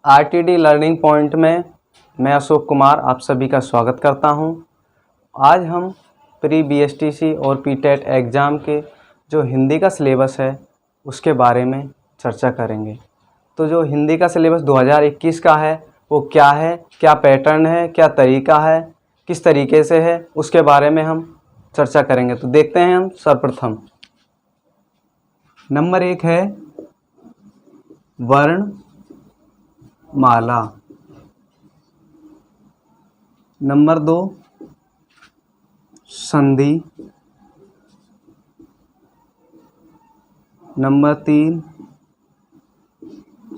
RTD learning point में मैं अशोक कुमार आप सभी का स्वागत करता हूं। आज हम प्री बीएसटीसी और पीटेट एग्ज़ाम के जो हिंदी का सिलेबस है उसके बारे में चर्चा करेंगे। तो जो हिंदी का सिलेबस 2021 का है वो क्या है, क्या पैटर्न है, क्या तरीका है, किस तरीके से है, उसके बारे में हम चर्चा करेंगे। तो देखते हैं हम सर्वप्रथम नंबर 1 है वर्णमाला। नंबर 2 संधि। नंबर 3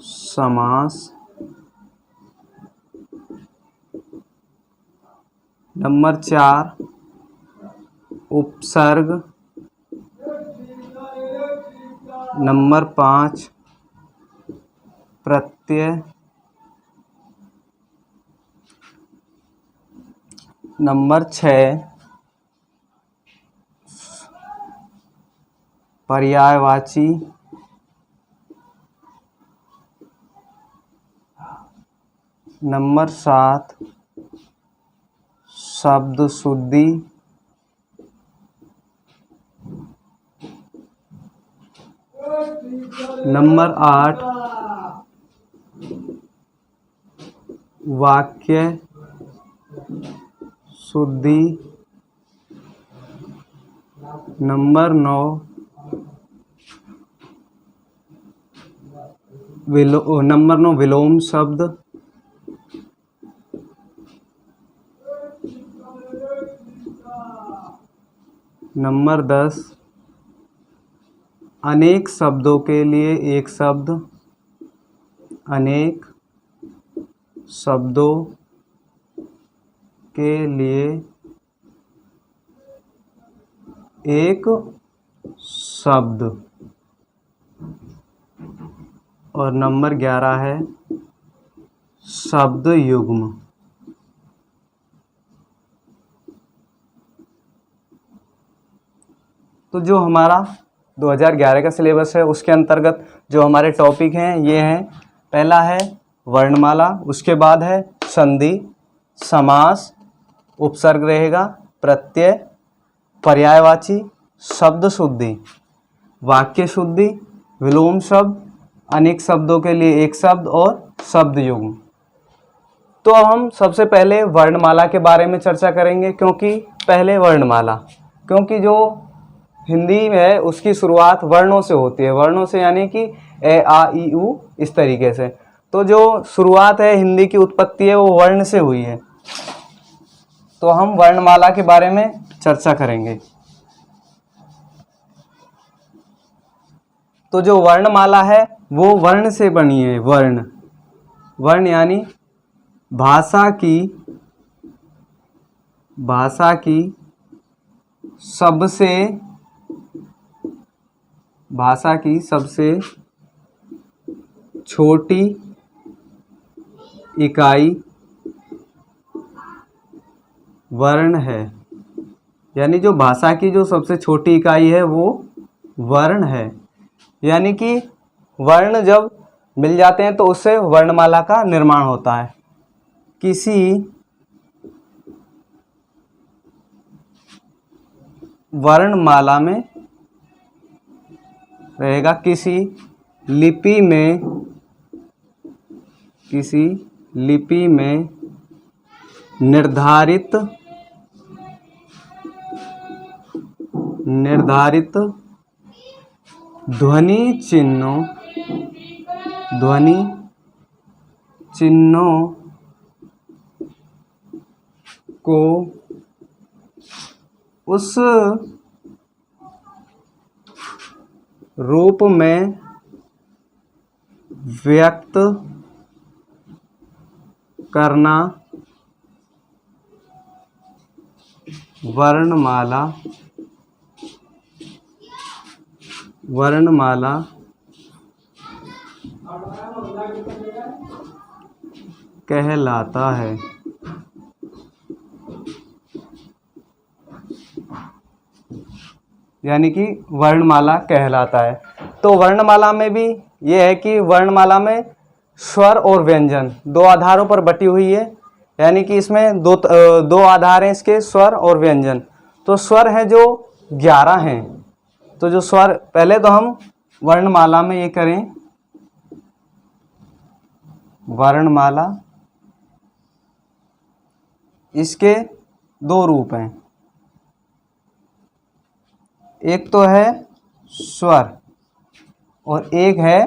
समास। नंबर 4 उपसर्ग। नंबर 5 प्रत्यय। नंबर 6 पर्यायवाची। नंबर 7 शब्द शुद्धि। नंबर 8 वाक्य शुद्धि। नंबर 9 विलोम शब्द। नंबर 10 अनेक शब्दों के लिए एक शब्द। अनेक शब्दों के लिए एक शब्द। और नंबर 11 है शब्द युग्म। तो जो हमारा 2011 का सिलेबस है उसके अंतर्गत जो हमारे टॉपिक हैं ये हैं, पहला है वर्णमाला, उसके बाद है संधि, समास, उपसर्ग रहेगा, प्रत्यय, पर्यायवाची, शब्द शुद्धि, वाक्य शुद्धि, विलोम शब्द, अनेक शब्दों के लिए एक शब्द और शब्द युग्म। तो अब हम सबसे पहले वर्णमाला के बारे में चर्चा करेंगे, क्योंकि जो हिंदी है उसकी शुरुआत वर्णों से होती है। वर्णों से यानी कि ए आ ई उ इस तरीके से। तो जो शुरुआत है हिंदी की उत्पत्ति है वो वर्ण से हुई है। तो हम वर्णमाला के बारे में चर्चा करेंगे। तो जो वर्णमाला है वो वर्ण से बनी है। वर्ण यानी भाषा की सबसे छोटी इकाई वर्ण है। यानी जो भाषा की जो सबसे छोटी इकाई है वो वर्ण है। यानी कि वर्ण जब मिल जाते हैं तो उससे वर्णमाला का निर्माण होता है। किसी वर्णमाला में रहेगा किसी लिपि में निर्धारित ध्वनि चिन्हों को उस रूप में व्यक्त करना वर्णमाला कहलाता है। यानी कि वर्णमाला कहलाता है। तो वर्णमाला में भी ये है कि वर्णमाला में स्वर और व्यंजन दो आधारों पर बटी हुई है, यानी कि इसमें दो आधार हैं इसके, स्वर और व्यंजन। तो स्वर है जो 11 हैं। तो जो स्वर, पहले तो हम वर्णमाला में ये करें, वर्णमाला, इसके दो रूप हैं, एक तो है स्वर और एक है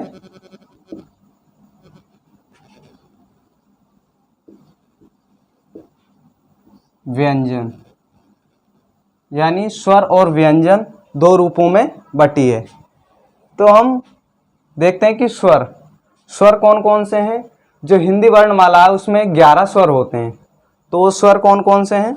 व्यंजन, यानी स्वर और व्यंजन दो रूपों में बटी है। तो हम देखते हैं कि स्वर कौन कौन से हैं। जो हिंदी वर्णमाला है उसमें 11 स्वर होते हैं। तो वो स्वर कौन कौन से हैं?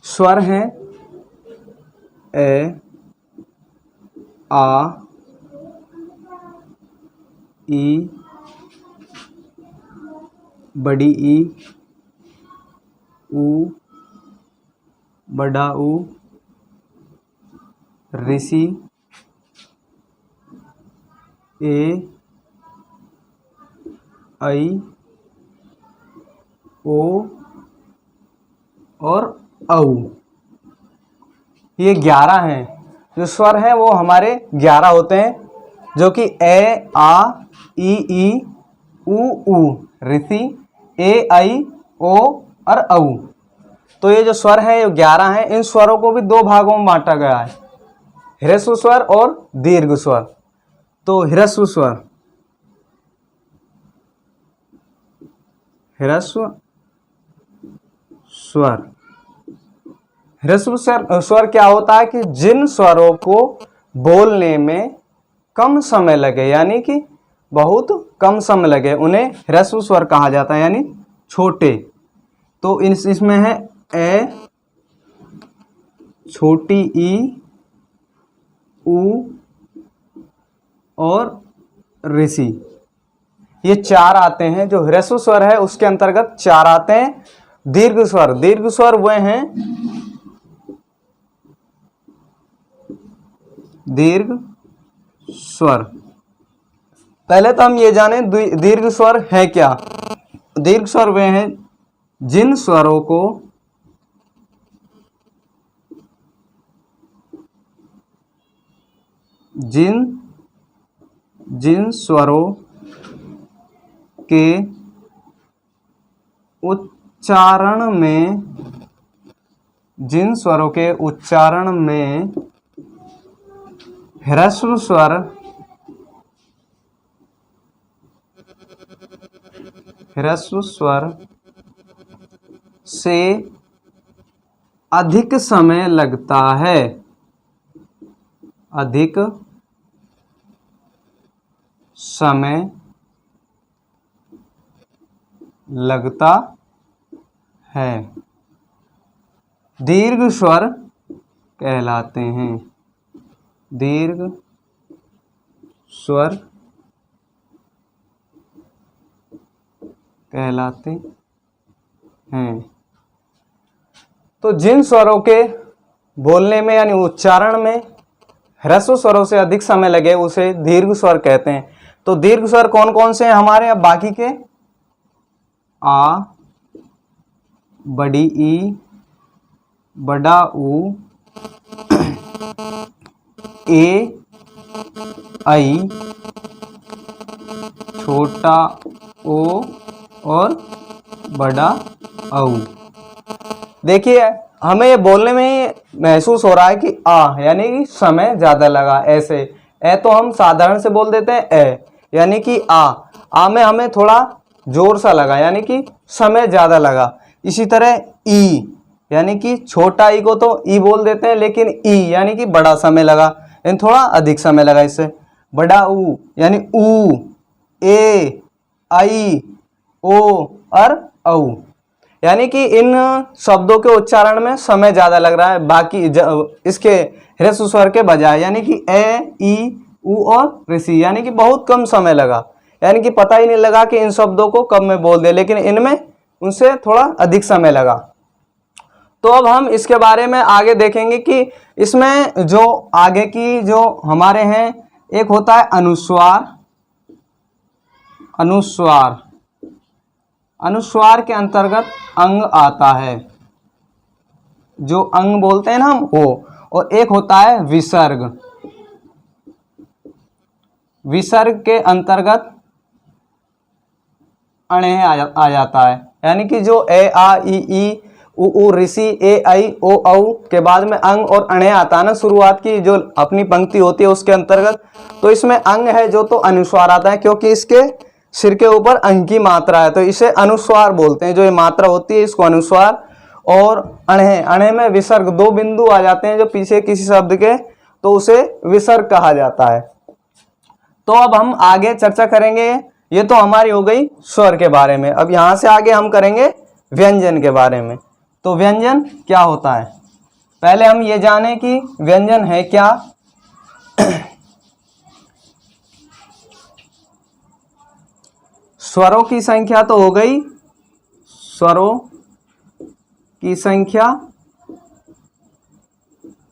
स्वर हैं ए, आ, ई, बड़ी ई, ऊ, बड़ा ऊ, ऋषि, ए, आई, ओ और औ। ये 11 हैं। जो स्वर हैं वो हमारे 11 होते हैं, जो कि ए, आ, ई, ऊ, ऋषि, ए, आई, ओ और औ। तो ये जो स्वर हैं ये 11 हैं। इन स्वरों को भी दो भागों में बांटा गया है, ह्रस्व स्वर और दीर्घ स्वर। तो ह्रस्व स्वर, ह्रस्व स्वर क्या होता है कि जिन स्वरों को बोलने में कम समय लगे, यानी कि बहुत कम समय लगे, उन्हें ह्रस्व स्वर कहा जाता है, यानी छोटे। तो इसमें है ए, छोटी ई, ऊ और ऋषि। ये 4 आते हैं। जो ह्रस्व स्वर है उसके अंतर्गत 4 आते हैं। दीर्घ स्वर वे हैं, दीर्घ स्वर। पहले तो हम ये जाने दीर्घ स्वर है क्या। दीर्घ स्वर वे हैं जिन स्वरों को जिन स्वरों के उच्चारण में ह्रस्व स्वर से अधिक समय लगता है, अधिक समय लगता है, दीर्घ स्वर कहलाते हैं। दीर्घ स्वर कहलाते हैं। तो जिन स्वरों के बोलने में यानी उच्चारण में ह्रस्व स्वरों से अधिक समय लगे उसे दीर्घ स्वर कहते हैं। तो दीर्घ स्वर कौन कौन से हैं हमारे? अब बाकी के आ, बड़ी ई, बड़ा ऊ, ए, आई, छोटा ओ और बड़ा औ। देखिए हमें ये बोलने में ही महसूस हो रहा है कि आ यानी कि समय ज्यादा लगा। ऐसे ए तो हम साधारण से बोल देते हैं ए, यानी कि आ में हमें थोड़ा जोर सा लगा, यानी कि समय ज्यादा लगा। इसी तरह ई यानी कि छोटा ई को तो ई बोल देते हैं, लेकिन ई यानी कि बड़ा समय लगा, यानी थोड़ा अधिक समय लगा इससे। बड़ा ऊ यानी ऊ, ए, आई, ओ और औ, यानी कि इन शब्दों के उच्चारण में समय ज्यादा लग रहा है बाकी इसके ह्रस्व स्वर के बजाय, यानी कि ए, ई, उ और ऋषि, यानी कि बहुत कम समय लगा, यानी कि पता ही नहीं लगा कि इन शब्दों को कब मैं बोल दे, लेकिन इनमें उनसे थोड़ा अधिक समय लगा। तो अब हम इसके बारे में आगे देखेंगे कि इसमें जो आगे की जो हमारे हैं, एक होता है अनुस्वार। अनुस्वार, अनुस्वार के अंतर्गत अंग आता है, जो अंग बोलते हैं ना हम वो, और एक होता है विसर्ग। विसर्ग के अंतर्गत अणे आ जाता है, यानी कि जो ए आ ई उ ऋषि ए आई ओ औ के बाद में अंग और अणे आता है ना, शुरुआत की जो अपनी पंक्ति होती है उसके अंतर्गत, तो इसमें अंग है जो तो अनुस्वार आता है, क्योंकि इसके सिर के ऊपर अंग की मात्रा है, तो इसे अनुस्वार बोलते हैं। जो ये मात्रा होती है इसको अनुस्वार। और अणे, अणे में विसर्ग, दो बिंदु आ जाते हैं जो पीछे किसी शब्द के, तो उसे विसर्ग कहा जाता है। तो अब हम आगे चर्चा करेंगे, ये तो हमारी हो गई स्वर के बारे में। अब यहां से आगे हम करेंगे व्यंजन के बारे में। तो व्यंजन क्या होता है, पहले हम ये जाने कि व्यंजन है क्या। स्वरों की संख्या तो हो गई, स्वरों की संख्या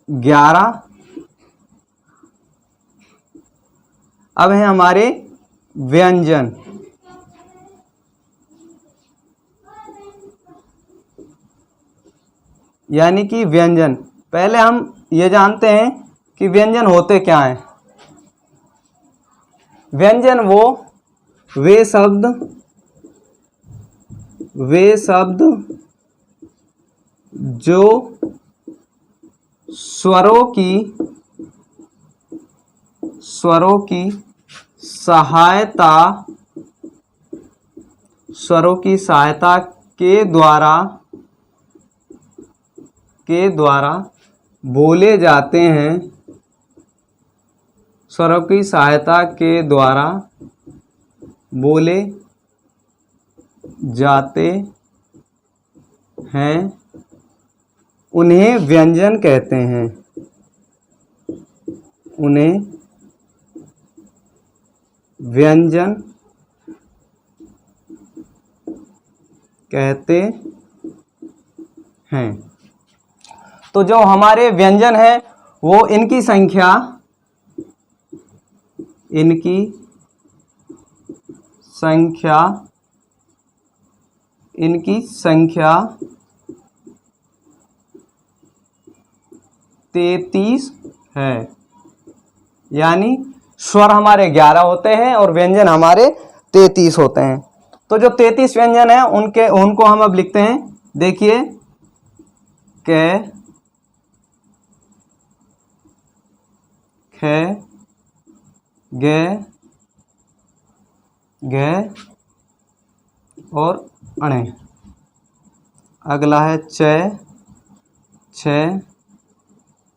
11। अब है हमारे व्यंजन। यानी कि व्यंजन, पहले हम ये जानते हैं कि व्यंजन होते क्या हैं। व्यंजन वे शब्द जो स्वरों की सहायता के द्वारा बोले जाते हैं। स्वरों की सहायता के द्वारा बोले जाते हैं, उन्हें व्यंजन कहते हैं। उन्हें व्यंजन कहते हैं। तो जो हमारे व्यंजन है वो इनकी संख्या 33 है। यानी स्वर हमारे 11 होते हैं और व्यंजन हमारे 33 होते हैं। तो जो 33 व्यंजन है उनको हम अब लिखते हैं। देखिए, क, ख, ग, घ और अणे। अगला है च, छ,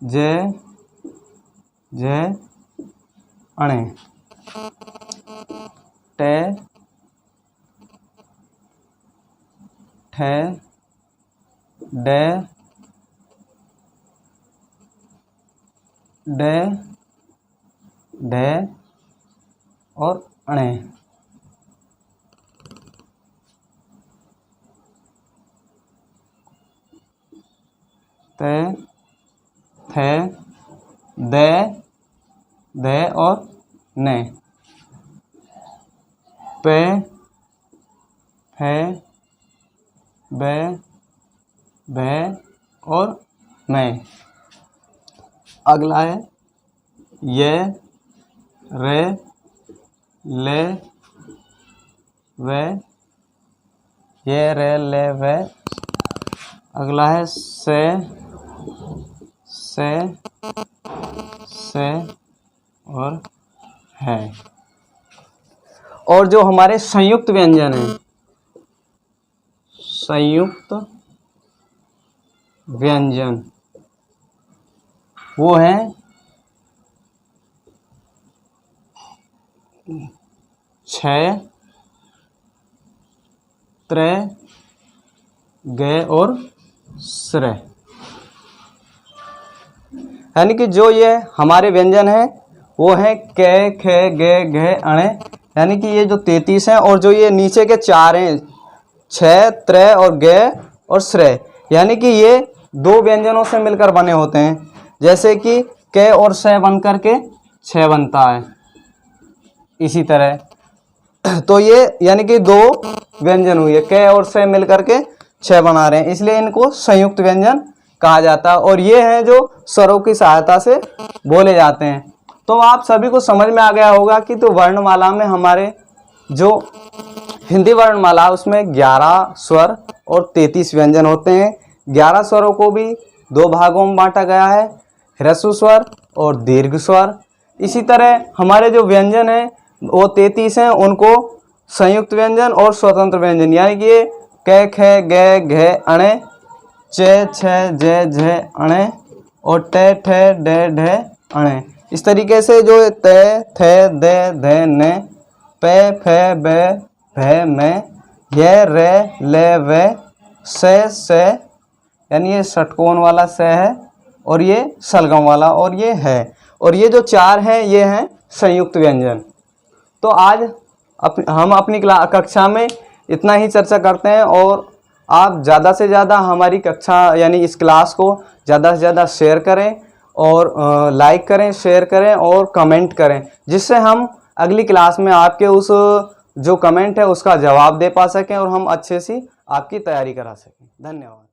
ज, झ, अणे। ट, ठ, ड, ढ, ढ और अणे। त, थ, द, ध और न। प, फ, ब, भ और म। अगला है य, र, ल, व, य, र, ल, व। अगला है स, और है। और जो हमारे संयुक्त व्यंजन हैं, संयुक्त व्यंजन वो है छ, त्र, ग और स्र। यानी कि जो ये हमारे व्यंजन हैं वो है कै खे गे घे अणे, यानी कि ये जो 33 हैं, और जो ये नीचे के 4 हैं, छ, त्र और गे और श्रे, यानी कि ये 2 व्यंजनों से मिलकर बने होते हैं। जैसे कि कै और से बन करके 6 बनता है, इसी तरह तो ये यानी कि 2 व्यंजन हुए, कै और से मिल करके 6 बना रहे हैं, इसलिए इनको संयुक्त व्यंजन कहा जाता है। और ये हैं जो स्वरों की सहायता से बोले जाते हैं। तो आप सभी को समझ में आ गया होगा कि तो वर्णमाला में हमारे जो हिंदी वर्णमाला उसमें 11 स्वर और 33 व्यंजन होते हैं। 11 स्वरों को भी 2 भागों में बांटा गया है, ह्रस्व स्वर और दीर्घ स्वर। इसी तरह हमारे जो व्यंजन हैं वो 33 हैं, उनको संयुक्त व्यंजन और स्वतंत्र व्यंजन, यानी कि ये कै खे गे घे अणे, चे छे जे झे अणे और टे ठे डे ढे अणे। इस तरीके से जो ते थे दे धे ने, पे फे बे भे में, ये रे ले वे, से, यानी ये षटकोण वाला से है और ये सलगम वाला और ये है, और ये जो 4 हैं ये हैं संयुक्त व्यंजन। तो आज हम अपनी कक्षा में इतना ही चर्चा करते हैं, और आप ज़्यादा से ज़्यादा हमारी कक्षा यानी इस क्लास को ज़्यादा से ज़्यादा शेयर करें और लाइक करें, शेयर करें और कमेंट करें, जिससे हम अगली क्लास में आपके उस जो कमेंट है उसका जवाब दे पा सकें और हम अच्छे से आपकी तैयारी करा सकें। धन्यवाद।